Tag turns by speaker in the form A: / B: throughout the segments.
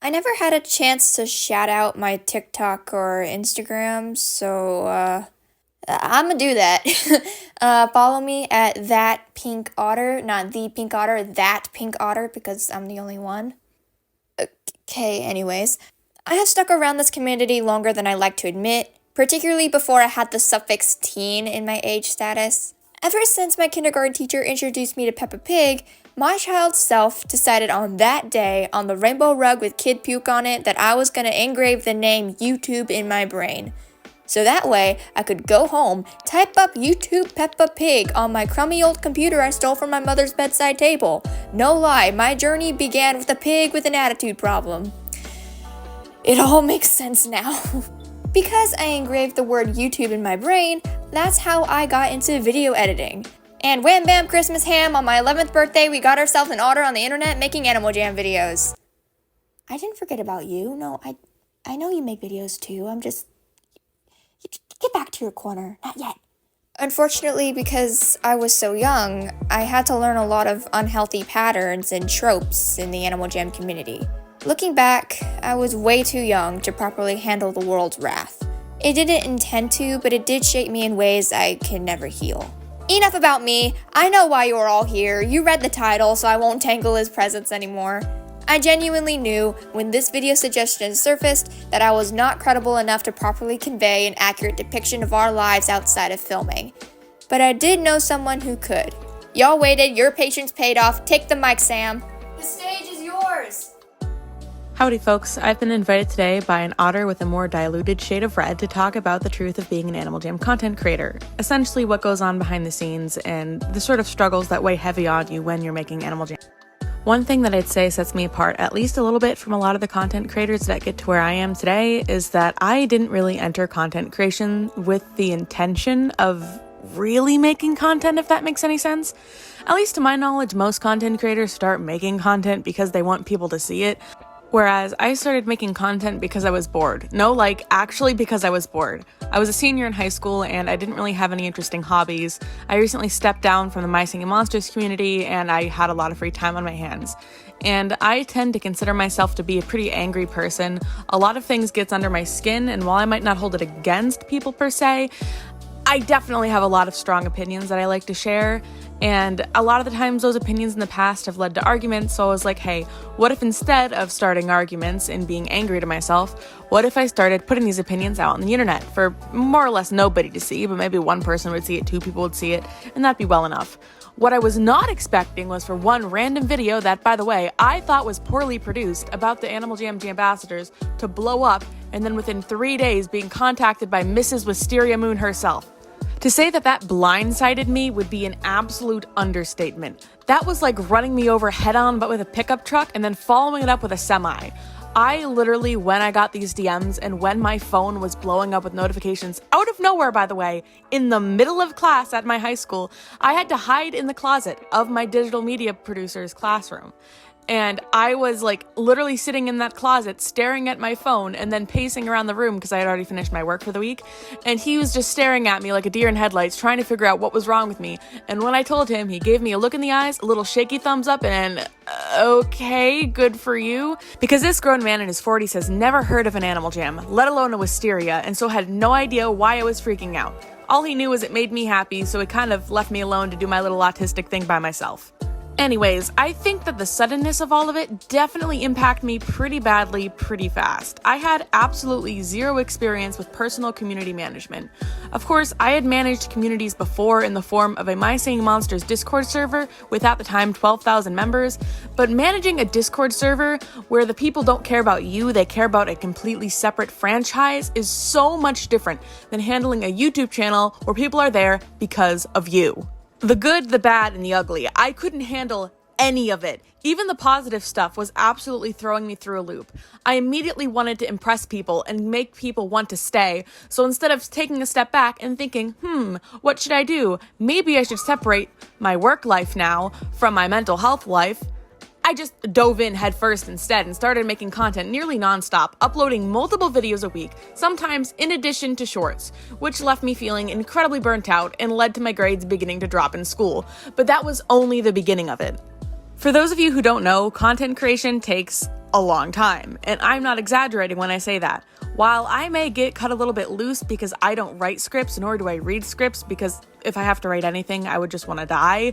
A: I never had a chance to shout out my TikTok or Instagram, so I'm gonna do that. Follow me at Thepinkotter, not the Pink Otter, Thepinkotter, because I'm the only one. Okay, anyways. I have stuck around this community longer than I like to admit, particularly before I had the suffix teen in my age status. Ever since my kindergarten teacher introduced me to Peppa Pig, my child self decided on that day, on the rainbow rug with kid puke on it, that I was gonna engrave the name YouTube in my brain. So that way, I could go home, type up YouTube Peppa Pig on my crummy old computer I stole from my mother's bedside table. No lie, my journey began with a pig with an attitude problem. It all makes sense now. Because I engraved the word YouTube in my brain, that's how I got into video editing. And wham bam Christmas ham, on my 11th birthday we got ourselves an Otter on the internet making Animal Jam videos. I didn't forget about you. No, I know you make videos too. Get back to your corner. Not yet. Unfortunately, because I was so young, I had to learn a lot of unhealthy patterns and tropes in the Animal Jam community. Looking back, I was way too young to properly handle the world's wrath. It didn't intend to, but it did shape me in ways I can never heal. Enough about me. I know why you're all here. You read the title, so I won't tangle his presence anymore. I genuinely knew, when this video suggestion surfaced, that I was not credible enough to properly convey an accurate depiction of our lives outside of filming. But I did know someone who could. Y'all waited, your patience paid off. Take the mic, Sam. The stage is yours.
B: Howdy folks, I've been invited today by an otter with a more diluted shade of red to talk about the truth of being an Animal Jam content creator, essentially what goes on behind the scenes and the sort of struggles that weigh heavy on you when you're making Animal Jam. One thing that I'd say sets me apart at least a little bit from a lot of the content creators that get to where I am today is that I didn't really enter content creation with the intention of really making content, if that makes any sense. At least to my knowledge, most content creators start making content because they want people to see it. Whereas I started making content because I was bored. No, like actually because I was bored. I was a senior in high school and I didn't really have any interesting hobbies. I recently stepped down from the My Singing Monsters community and I had a lot of free time on my hands. And I tend to consider myself to be a pretty angry person. A lot of things gets under my skin, and while I might not hold it against people per se, I definitely have a lot of strong opinions that I like to share. And a lot of the times those opinions in the past have led to arguments, so I was like, hey, what if instead of starting arguments and being angry to myself, what if I started putting these opinions out on the internet for more or less nobody to see, but maybe one person would see it, two people would see it, and that'd be well enough. What I was not expecting was for one random video that, by the way, I thought was poorly produced about the Animal Jam ambassadors to blow up, and then within 3 days being contacted by Mrs. Wisteria Moon herself. To say that that blindsided me would be an absolute understatement. That was like running me over head-on but with a pickup truck and then following it up with a semi. I literally, when I got these DMs and when my phone was blowing up with notifications, out of nowhere by the way, in the middle of class at my high school, I had to hide in the closet of my digital media producer's classroom. And I was like literally sitting in that closet staring at my phone and then pacing around the room because I had already finished my work for the week. And he was just staring at me like a deer in headlights trying to figure out what was wrong with me. And when I told him, he gave me a look in the eyes, a little shaky thumbs up, and okay, good for you. Because this grown man in his 40s has never heard of an Animal Jam, let alone a wisteria, and so had no idea why I was freaking out. All he knew was it made me happy, so it kind of left me alone to do my little autistic thing by myself. Anyways, I think that the suddenness of all of it definitely impacted me pretty badly, pretty fast. I had absolutely zero experience with personal community management. Of course, I had managed communities before in the form of a My Singing Monsters Discord server with at the time 12,000 members, but managing a Discord server where the people don't care about you, they care about a completely separate franchise is so much different than handling a YouTube channel where people are there because of you. The good, the bad, and the ugly. I couldn't handle any of it. Even the positive stuff was absolutely throwing me through a loop. I immediately wanted to impress people and make people want to stay. So instead of taking a step back and thinking, what should I do? Maybe I should separate my work life now from my mental health life. I just dove in headfirst instead and started making content nearly nonstop, uploading multiple videos a week, sometimes in addition to shorts, which left me feeling incredibly burnt out and led to my grades beginning to drop in school. But that was only the beginning of it. For those of you who don't know, content creation takes a long time. And I'm not exaggerating when I say that. While I may get cut a little bit loose because I don't write scripts, nor do I read scripts, because if I have to write anything, I would just want to die,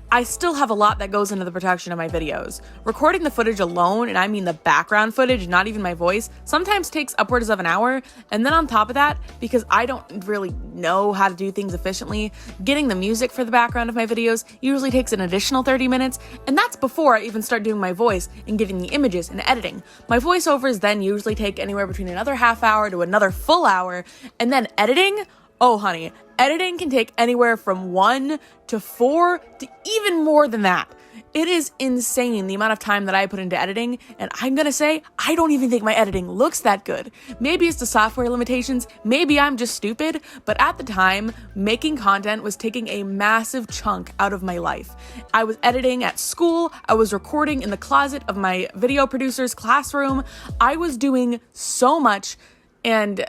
B: I still have a lot that goes into the production of my videos. Recording the footage alone, and I mean the background footage, not even my voice, sometimes takes upwards of an hour. And then on top of that, because I don't really know how to do things efficiently, getting the music for the background of my videos usually takes an additional 30 minutes, and that's before I even start doing my voice and getting the images and editing. My voiceovers then usually take anywhere between another half hour to another full hour, and then editing, oh honey, editing can take anywhere from 1 to 4 to even more than that. It is insane the amount of time that I put into editing, and I'm gonna say, I don't even think my editing looks that good. Maybe it's the software limitations, maybe I'm just stupid, but at the time, making content was taking a massive chunk out of my life. I was editing at school, I was recording in the closet of my video producer's classroom, I was doing so much, and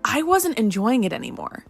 B: I wasn't enjoying it anymore.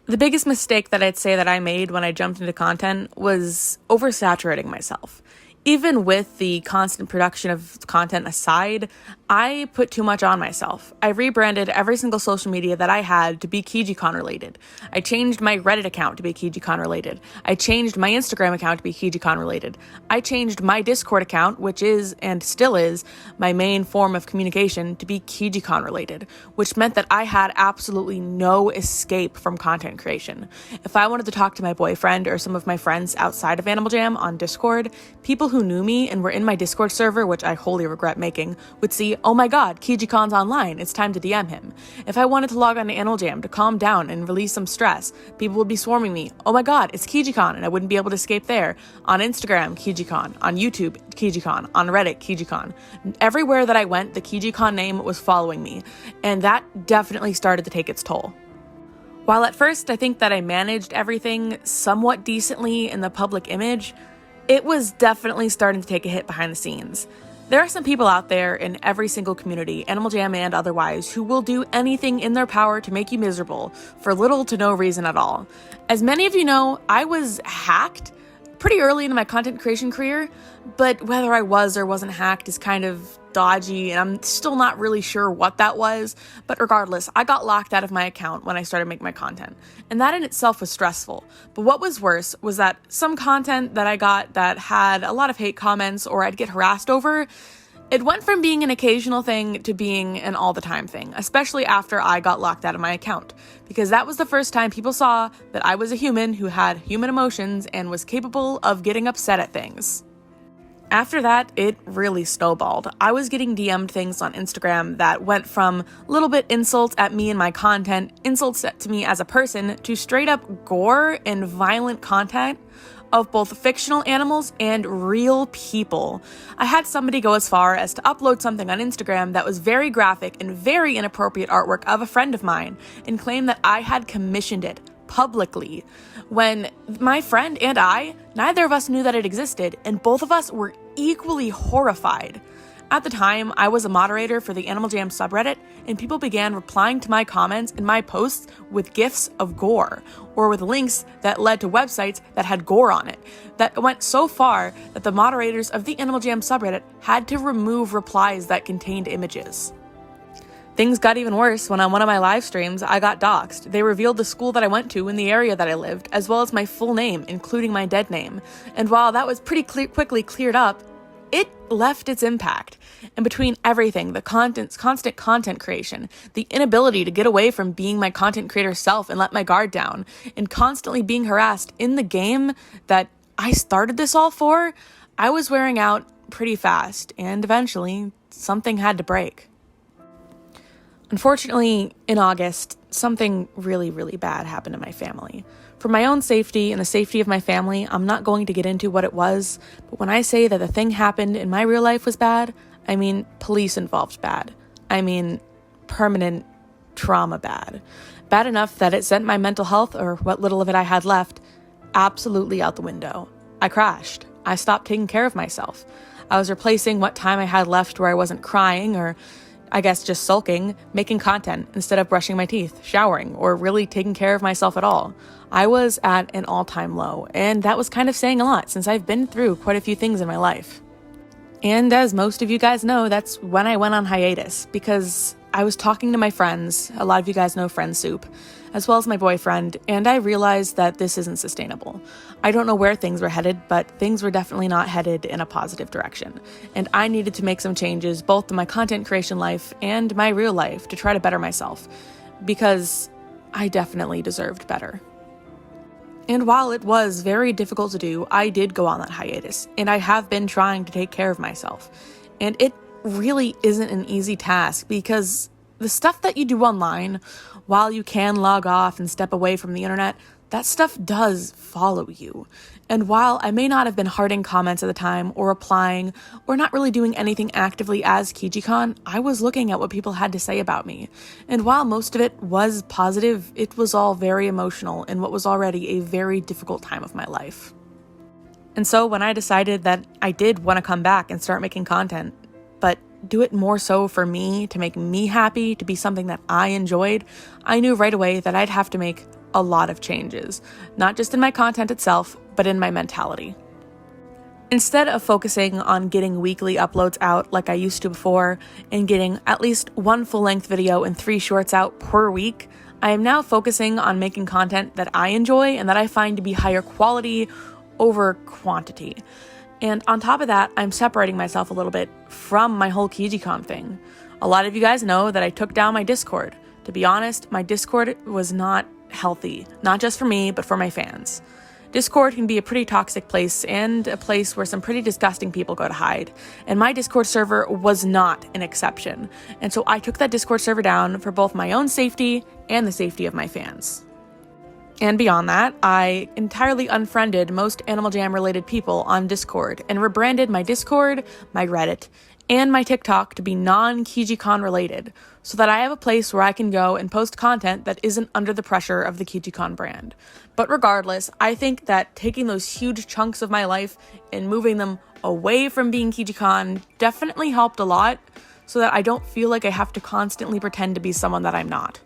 B: The biggest mistake that I'd say that I made when I jumped into content was oversaturating myself. Even with the constant production of content aside, I put too much on myself. I rebranded every single social media that I had to be KijiCon related. I changed my Reddit account to be KijiCon related. I changed my Instagram account to be KijiCon related. I changed my Discord account, which is and still is my main form of communication, to be KijiCon related, which meant that I had absolutely no escape from content creation. If I wanted to talk to my boyfriend or some of my friends outside of Animal Jam on Discord, people who knew me and were in my Discord server, which I wholly regret making, would see, oh my god, KijiCon's online, it's time to DM him. If I wanted to log on to Animal Jam to calm down and release some stress, people would be swarming me, oh my god, it's KijiCon, and I wouldn't be able to escape there. On Instagram, KijiCon. On YouTube, KijiCon. On Reddit, KijiCon. Everywhere that I went, the KijiCon name was following me, and that definitely started to take its toll. While at first I think that I managed everything somewhat decently in the public image, it was definitely starting to take a hit behind the scenes. There are some people out there in every single community, Animal Jam and otherwise, who will do anything in their power to make you miserable for little to no reason at all. As many of you know, I was hacked pretty early in my content creation career, but whether I was or wasn't hacked is kind of dodgy, and I'm still not really sure what that was, but regardless, I got locked out of my account when I started making my content, and that in itself was stressful. But what was worse was that some content that I got that had a lot of hate comments or I'd get harassed over, it went from being an occasional thing to being an all-the-time thing, especially after I got locked out of my account, because that was the first time people saw that I was a human who had human emotions and was capable of getting upset at things. After that, it really snowballed. I was getting DM'd things on Instagram that went from little bit insults at me and my content, insults to me as a person, to straight up gore and violent content of both fictional animals and real people. I had somebody go as far as to upload something on Instagram that was very graphic and very inappropriate artwork of a friend of mine and claim that I had commissioned it publicly, when my friend and I, neither of us knew that it existed, and both of us were equally horrified. At the time, I was a moderator for the Animal Jam subreddit, and people began replying to my comments and my posts with gifs of gore, or with links that led to websites that had gore on it. That went so far that the moderators of the Animal Jam subreddit had to remove replies that contained images. Things got even worse when on one of my live streams, I got doxxed. They revealed the school that I went to in the area that I lived, as well as my full name, including my dead name. And while that was pretty quickly cleared up, it left its impact. And between everything, the constant content creation, the inability to get away from being my content creator self and let my guard down, and constantly being harassed in the game that I started this all for, I was wearing out pretty fast, and eventually, something had to break. Unfortunately, in August, something really, really bad happened to my family. For my own safety and the safety of my family, I'm not going to get into what it was, but when I say that the thing happened in my real life was bad, I mean police involved bad. I mean permanent trauma bad. Bad enough that it sent my mental health, or what little of it I had left, absolutely out the window. I crashed. I stopped taking care of myself. I was replacing what time I had left where I wasn't crying, or I guess just sulking, making content instead of brushing my teeth, showering, or really taking care of myself at all. I was at an all-time low, and that was kind of saying a lot since I've been through quite a few things in my life. And as most of you guys know, that's when I went on hiatus, because I was talking to my friends, a lot of you guys know Friend Soup, as well as my boyfriend, and I realized that this isn't sustainable. I don't know where things were headed, but things were definitely not headed in a positive direction. And I needed to make some changes, both to my content creation life and my real life, to try to better myself, because I definitely deserved better. And while it was very difficult to do, I did go on that hiatus, and I have been trying to take care of myself. And it really isn't an easy task, because the stuff that you do online, while you can log off and step away from the internet, that stuff does follow you. And while I may not have been hearting comments at the time, or replying, or not really doing anything actively as KijiCon, I was looking at what people had to say about me. And while most of it was positive, it was all very emotional in what was already a very difficult time of my life. And so when I decided that I did want to come back and start making content, but do it more so for me, to make me happy, to be something that I enjoyed, I knew right away that I'd have to make a lot of changes, not just in my content itself, but in my mentality. Instead of focusing on getting weekly uploads out like I used to before, and getting at least one full-length video and 3 shorts out per week, I am now focusing on making content that I enjoy and that I find to be higher quality over quantity. And on top of that, I'm separating myself a little bit from my whole KijiCon thing. A lot of you guys know that I took down my Discord. To be honest, my Discord was not healthy, not just for me, but for my fans. Discord can be a pretty toxic place, and a place where some pretty disgusting people go to hide. And my Discord server was not an exception. And so I took that Discord server down for both my own safety and the safety of my fans. And beyond that, I entirely unfriended most Animal Jam related people on Discord and rebranded my Discord, my Reddit, and my TikTok to be non-KijiCon related, so that I have a place where I can go and post content that isn't under the pressure of the KijiCon brand. But regardless, I think that taking those huge chunks of my life and moving them away from being KijiCon definitely helped a lot, so that I don't feel like I have to constantly pretend to be someone that I'm not.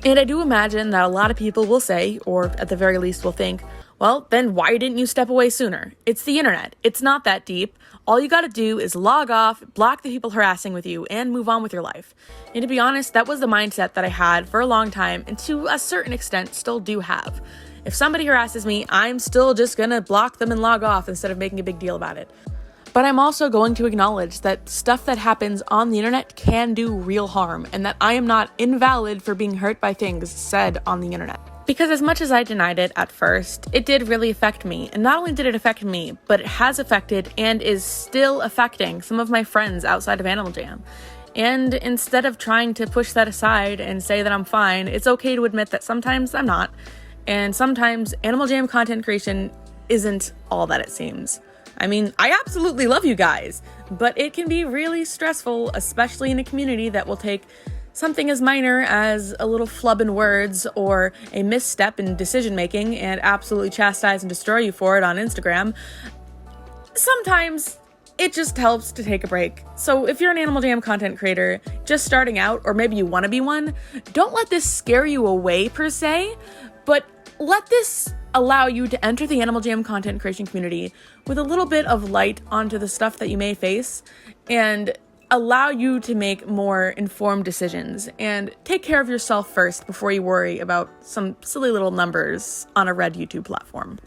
B: And I do imagine that a lot of people will say, or at the very least will think, well, then why didn't you step away sooner? It's the internet. It's not that deep. All you gotta do is log off, block the people harassing with you, and move on with your life. And to be honest, that was the mindset that I had for a long time, and to a certain extent still do have. If somebody harasses me, I'm still just gonna block them and log off instead of making a big deal about it. But I'm also going to acknowledge that stuff that happens on the internet can do real harm, and that I am not invalid for being hurt by things said on the internet. Because as much as I denied it at first, it did really affect me. And not only did it affect me, but it has affected and is still affecting some of my friends outside of Animal Jam. And instead of trying to push that aside and say that I'm fine, it's okay to admit that sometimes I'm not. And sometimes Animal Jam content creation isn't all that it seems. I mean, I absolutely love you guys, but it can be really stressful, especially in a community that will take something as minor as a little flub in words or a misstep in decision making and absolutely chastise and destroy you for it on Instagram. Sometimes it just helps to take a break. So if you're an Animal Jam content creator just starting out, or maybe you want to be one, don't let this scare you away per se, but let this allow you to enter the Animal Jam content creation community with a little bit of light onto the stuff that you may face, and allow you to make more informed decisions and take care of yourself first before you worry about some silly little numbers on a red YouTube platform.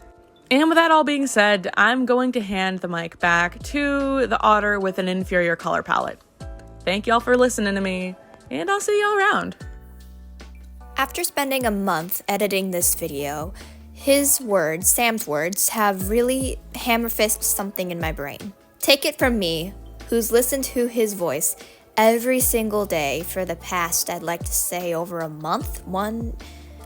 B: And with that all being said, I'm going to hand the mic back to the Otter with an inferior color palette. Thank y'all for listening to me, and I'll see y'all around.
A: After spending a month editing this video, his words, Sam's words, have really hammer-fisted something in my brain. Take it from me, who's listened to his voice every single day for the past, I'd like to say, over a month, one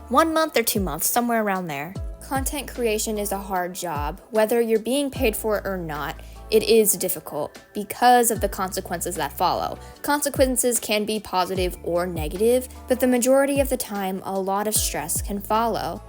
A: month or 2 months, somewhere around there. Content creation is a hard job. Whether you're being paid for it or not, it is difficult because of the consequences that follow. Consequences can be positive or negative, but the majority of the time, a lot of stress can follow.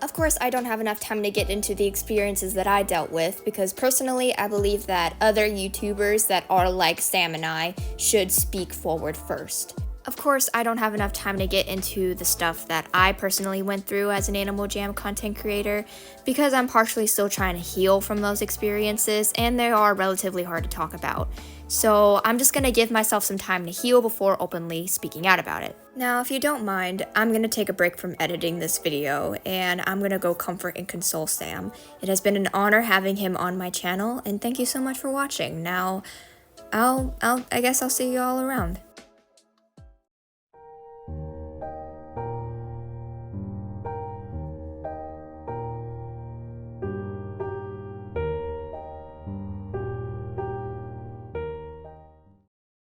A: Of course, I don't have enough time to get into the experiences that I dealt with, because personally, I believe that other YouTubers that are like Sam and I should speak forward first. Of course, I don't have enough time to get into the stuff that I personally went through as an Animal Jam content creator because I'm partially still trying to heal from those experiences and they are relatively hard to talk about. So I'm just gonna give myself some time to heal before openly speaking out about it. Now, if you don't mind, I'm gonna take a break from editing this video and I'm gonna go comfort and console Sam. It has been an honor having him on my channel and thank you so much for watching. Now, I guess I'll see you all around.